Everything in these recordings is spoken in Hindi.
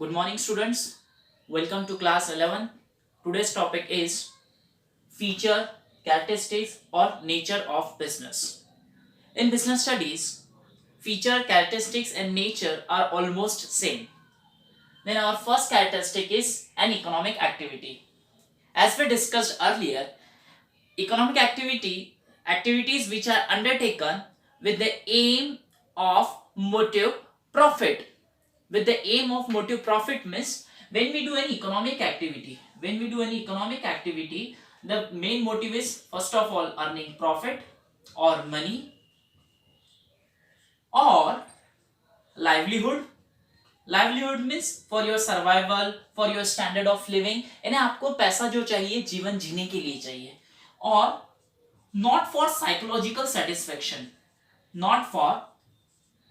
Good morning, students. Welcome to class 11. Today's topic is feature, characteristics, or nature of business. In business studies, feature, characteristics, and nature are almost same. Then our first characteristic is an economic activity. As we discussed earlier, economic activities which are undertaken with the aim of motive profit. With the aim of motive profit means when we do an economic activity, the main motive is first of all earning profit or money or livelihood. Livelihood means for your survival, for your standard of living, यानी आपको पैसा जो चाहिए जीवन जीने के लिए चाहिए. और not for psychological satisfaction, not for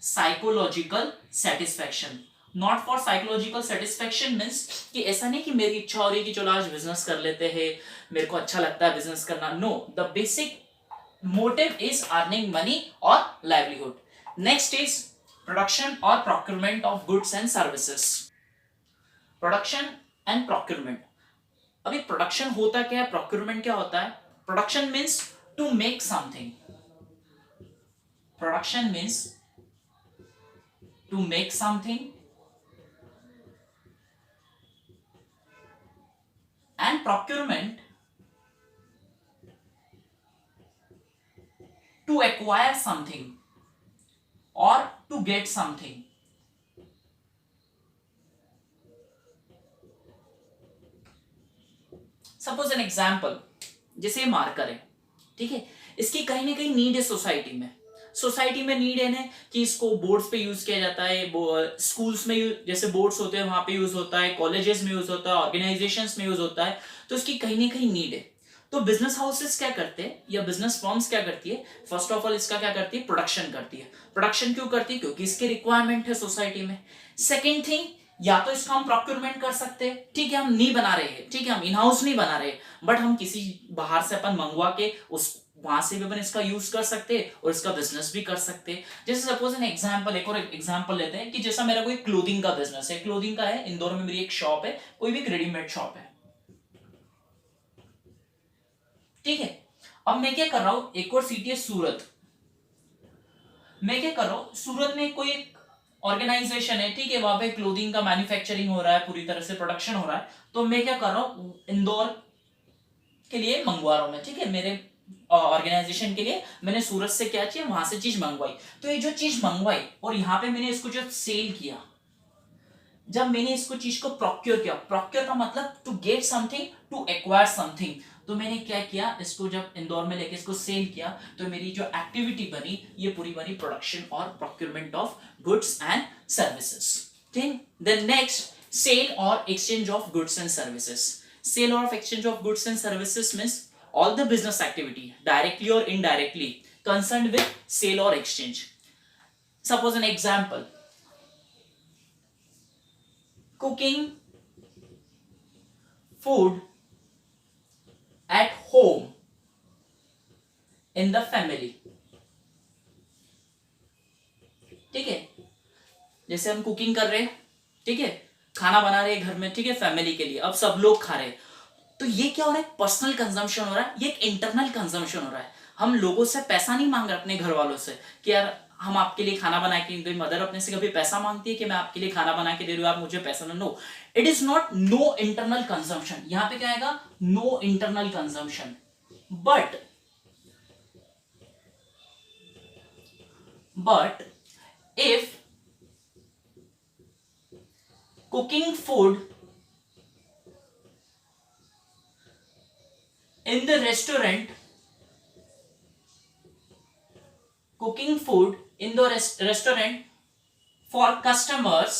psychological satisfaction. Not for psychological satisfaction means कि ऐसा नहीं कि मेरी इच्छा हो रही कि चलो आज बिजनेस कर लेते हैं, मेरे को अच्छा लगता है बिजनेस करना. No, the basic motive is earning money और लाइवलीहुड. नेक्स्ट इज प्रोडक्शन और procurement of goods and services. Production and procurement. अभी प्रोडक्शन होता क्या है, प्रोक्योरमेंट क्या होता है? Production means to make something. Production means to make something and procurement to acquire something or to get something. Suppose an example, जैसे मार्कर है, ठीक है, इसकी कहीं ना कहीं नीड है सोसाइटी में. सोसाइटी में नीड है कि इसको बोर्ड्स पे यूज किया जाता है, स्कूल्स में जैसे बोर्ड्स होते हैं वहां पे यूज होता है, कॉलेजेस में यूज होता है, ऑर्गेनाइजेशंस में यूज होता है, तो इसकी कहीं ना कहीं नीड है. तो बिजनेस हाउसेस क्या करते हैं या बिजनेस फर्म्स क्या करती है? फर्स्ट ऑफ ऑल इसका क्या करती है? प्रोडक्शन करती है. प्रोडक्शन क्यों करती है? क्योंकि इसके रिक्वायरमेंट है सोसाइटी में. सेकेंड थिंग, या तो इसका हम प्रोक्योरमेंट कर सकते हैं, ठीक है, हम नहीं बना रहे हैं, ठीक है, हम इन हाउस नहीं बना रहे, बट हम किसी बाहर से अपन मंगवा के उस वहां से भी अपन इसका यूज कर सकते हैं और इसका बिजनेस भी कर सकते हैं. जैसे सपोज एन एग्जांपल, एक और एग्जांपल लेते हैं कि जैसा मेरा कोई क्लोथिंग का बिजनेस है, क्लोथिंग का है, इंदौर में मेरी एक शॉप है, कोई भी रेडीमेड शॉप है, ठीक है. अब मैं क्या कर रहा हूं, एक और सिटी है सूरत. मैं क्या कर रहा हूं, सूरत में कोई ऑर्गेनाइजेशन है, ठीक है, वहां पे क्लोथिंग का मैन्युफैक्चरिंग हो रहा है, पूरी तरह से प्रोडक्शन हो रहा है. तो मैं क्या कर रहा हूं, इंदौर के लिए मंगवा रहा हूं मैं, ठीक है, मेरे ऑर्गेनाइजेशन के लिए मैंने सूरत से क्या किया, वहां से चीज मंगवाई. तो ये जो चीज मंगवाई और यहाँ पे मैंने इसको जो सेल किया, जब मैंने इसको चीज को प्रोक्योर किया, प्रोक्योर का मतलब to get something, to acquire something. तो मैंने क्या किया, इसको जब इंदौर में लेके इसको सेल किया, तो मेरी जो एक्टिविटी बनी ये पूरी बनी प्रोडक्शन और procurement of goods and services. ठीक. देन नेक्स्ट, सेल और exchange of goods and services. Sale और exchange of goods and services means all the business activity directly or indirectly concerned with sale or exchange. Suppose an example, cooking food at home in the family. ठीक है, जैसे हम कुकिंग कर रहे हैं, ठीक है, खाना बना रहे हैं घर में, ठीक है, फैमिली के लिए, अब सब लोग खा रहे हैं. तो ये क्या हो रहा है, पर्सनल कंजम्पशन हो रहा है, ये एक इंटरनल कंजम्पशन हो रहा है. हम लोगों से पैसा नहीं मांग रहे, अपने घर वालों से कि यार हम आपके लिए खाना बना के, तो मदर अपने से कभी पैसा मांगती है कि मैं आपके लिए खाना बना के दे रही हूं, आप मुझे पैसा दो? No, it is not no internal consumption. यहां पे क्या आएगा, no internal consumption. But if cooking food in the restaurant, cooking food in the restaurant for customers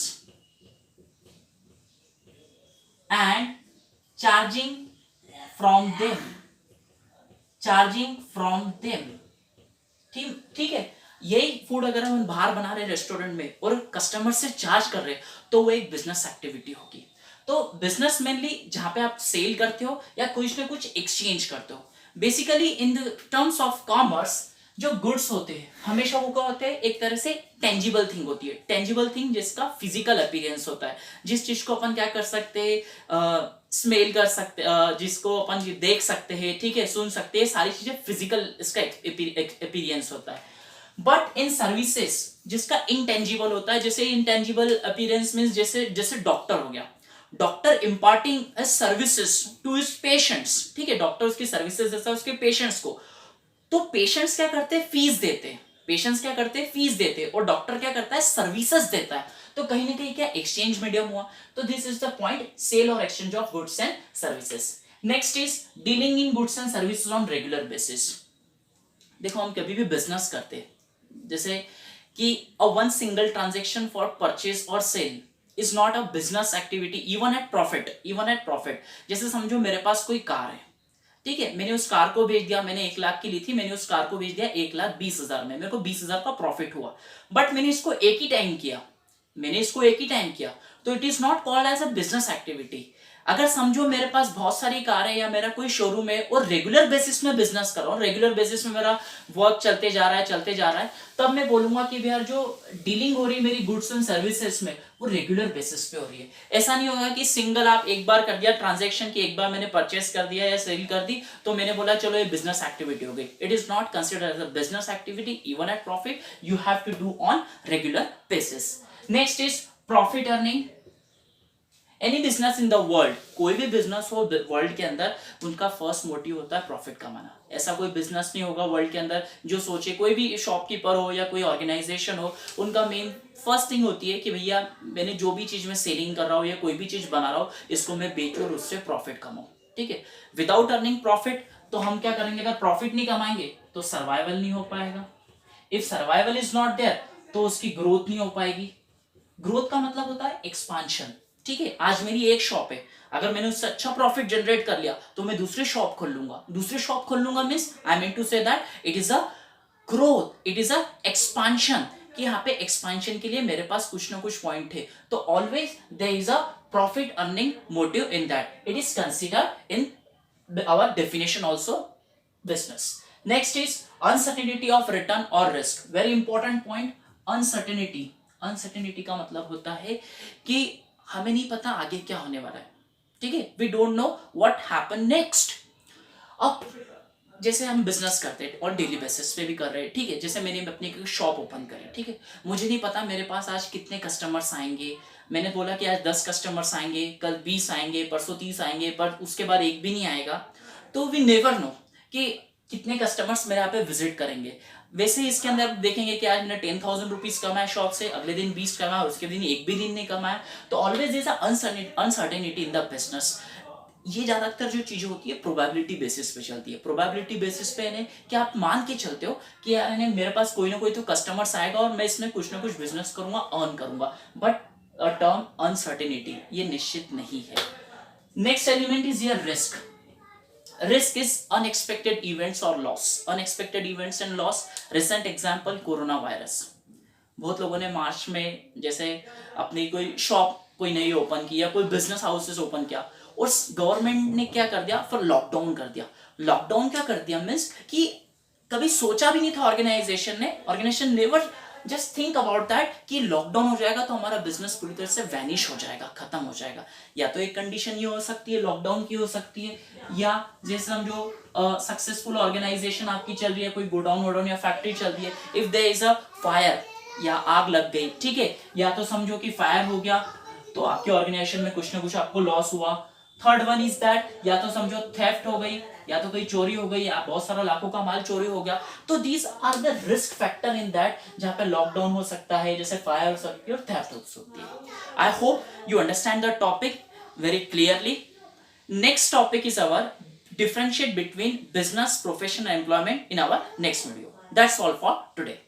and charging from them. ठीक है, यही फूड अगर हम बाहर बना रहे रेस्टोरेंट में और कस्टमर से चार्ज कर रहे, तो वो एक बिजनेस एक्टिविटी होगी. तो बिजनेस मेनली जहां पे आप सेल करते हो या कुछ ना कुछ एक्सचेंज करते हो. Basically in the terms of commerce, जो गुड्स होते हैं हमेशा वो क्या होते हैं, एक तरह से टेंजिबल थिंग होती है। टेंजिबल थिंग जिसका फिजिकल अपीयरेंस होता है, जिस चीज को अपन क्या कर सकते हैं, स्मेल कर सकते, जिसको अपन देख सकते हैं, ठीक है, सुन सकते हैं, सारी चीजें फिजिकल इसका अपीयरेंस होता है। बट इन सर्विसेज जिसका इंटेंजिबल होता है, जैसे इंटेंजिबल अपीयरेंस मींस जैसे जैसे डॉक्टर हो गया, doctor imparting services to his patients, ठीक है, डॉक्टर उसकी सर्विसेज देता है उसके पेशेंट्स को, तो पेशेंट्स क्या करते हैं, फीस देते हैं, पेशेंट्स क्या करते हैं, फीस देते हैं, और डॉक्टर क्या करता है, सर्विसेज देता है। तो कहीं ना कहीं क्या एक्सचेंज मीडियम हुआ। तो this is the point, sale और exchange of goods and services. Next is dealing in goods and services on regular basis. देखो हम कभी भी बिजनेस करते हैं, जैसे कि a one single transaction for purchase और sale is not a business activity even at profit. जैसे समझो मेरे पास कोई कार है, ठीक है, मैंने उस कार को बेच दिया, मैंने 1 लाख की ली थी, मैंने उस कार को बेच दिया 1,20,000 में, मेरे को 20,000 का प्रॉफिट हुआ। बट मैंने इसको एक ही टाइम किया, तो it is not called as a business activity. अगर समझो मेरे पास बहुत सारी कार है या मेरा कोई शोरूम है और रेगुलर बेसिस में बिजनेस कर रहा हूँ, रेगुलर बेसिस में मेरा वर्क चलते जा रहा है, तब मैं बोलूंगा कि भैया जो डीलिंग हो रही है मेरी गुड्स एंड सर्विसेज में वो रेगुलर बेसिस पे हो रही है। ऐसा नहीं होगा कि सिंगल आप एक बार कर दिया ट्रांजेक्शन की, एक बार मैंने परचेस कर दिया या सेल कर दी तो मैंने बोला चलो ये बिजनेस एक्टिविटी हो गई। It is not considered as a business activity even at profit, you have to do on regular basis. Next is profit earning. Any business in the world, कोई भी बिजनेस हो वर्ल्ड के अंदर, उनका फर्स्ट मोटिव होता है प्रॉफिट कमाना। ऐसा कोई बिजनेस नहीं होगा वर्ल्ड के अंदर जो सोचे, कोई भी शॉपकीपर हो या कोई ऑर्गेनाइजेशन हो, उनका मेन फर्स्ट थिंग होती है कि भैया मैंने जो भी चीज में सेलिंग कर रहा हूँ या कोई भी चीज बना रहा हूँ इसको मैं बेचूं और उससे प्रॉफिट कमाऊं, ठीक है। विदाउट अर्निंग प्रॉफिट तो हम क्या करेंगे, अगर प्रॉफिट नहीं कमाएंगे तो सर्वाइवल नहीं हो पाएगा। If survival is not there तो उसकी ग्रोथ नहीं हो पाएगी। ग्रोथ का मतलब होता है एक्सपांशन, ठीक है। आज मेरी एक शॉप है, अगर मैंने उससे अच्छा प्रॉफिट जनरेट कर लिया तो मैं दूसरी शॉप खोल लूंगा means I mean to say that it is a growth, it is a expansion, कि यहाँ पे एक्सपांशन के लिए मेरे पास कुछ ना कुछ पॉइंट है। तो always there is a profit earning motive in that, it is considered in our definition also business. Next is uncertainty of return और risk, very important point. Uncertainty का मतलब होता है कि हमें नहीं पता आगे क्या होने वाला है, ठीक है, we don't know what happen next. अब जैसे हम बिजनेस करते हैं और डेली बेसिस पे भी कर रहे हैं, ठीक है, जैसे मैंने अपनी शॉप ओपन करी, ठीक है, मुझे नहीं पता मेरे पास आज कितने कस्टमर्स आएंगे। मैंने बोला कि आज 10 कस्टमर्स आएंगे, कल 20 आएंगे, परसों 30 आएंगे, पर उसके बाद एक भी नहीं आएगा। तो वी नेवर नो कि कितने कस्टमर्स मेरे यहाँ पे विजिट करेंगे। वैसे इसके अंदर देखेंगे कि आज मैंने 10,000 रुपीज कमाया शॉप से, अगले दिन 20 कमाया, उसके दिन एक भी दिन नहीं कमाया। तो always is uncertainty in the business. ये ज्यादातर जो चीजें होती है प्रोबेबिलिटी बेसिस पे चलती है। प्रोबेबिलिटी बेसिस पे यानी कि आप मान के चलते हो कि यार मेरे पास कोई ना कोई तो कस्टमर्स आएगा और मैं इसमें कुछ ना कुछ बिजनेस करूंगा, अर्न करूंगा। बट अ टर्म अनसर्टेनिटी ये निश्चित नहीं है। Next element is your risk. Risk is unexpected events or loss. Unexpected events and loss. Recent example corona virus. बहुत लोगों ने मार्च में जैसे अपनी कोई शॉप कोई नई ओपन की या कोई बिजनेस हाउसेस ओपन किया और गवर्नमेंट ने क्या कर दिया, फिर लॉकडाउन कर दिया। लॉकडाउन क्या कर दिया मीन्स कि कभी सोचा भी नहीं था organisation never just think about that कि लॉकडाउन हो जाएगा तो हमारा बिजनेस पूरी तरह से वैनिश हो जाएगा, खत्म हो जाएगा। या तो एक कंडीशन ये हो सकती है लॉकडाउन की हो सकती है, या जैसे हम जो सक्सेसफुल ऑर्गेनाइजेशन आपकी चल रही है, कोई गोडाउन वोडाउन या फैक्ट्री चल रही है, if there is a fire या आग लग गई, ठीक है, या तो समझो कि फायर हो गया तो आपके ऑर्गेनाइजेशन में कुछ ना कुछ आपको लॉस हुआ। थर्ड वन इज दैट या तो समझो थेफ्ट हो गई, या तो कोई चोरी हो गई, या बहुत सारा लाखों का माल चोरी हो गया। तो these are the risk factor in that, जहां पे लॉकडाउन हो सकता है, जैसे फायर हो सकती है और थेफ्ट हो सकती है। I hope you understand the topic very clearly. Next topic is our differentiate between business, profession and employment in our next video. That's all for today.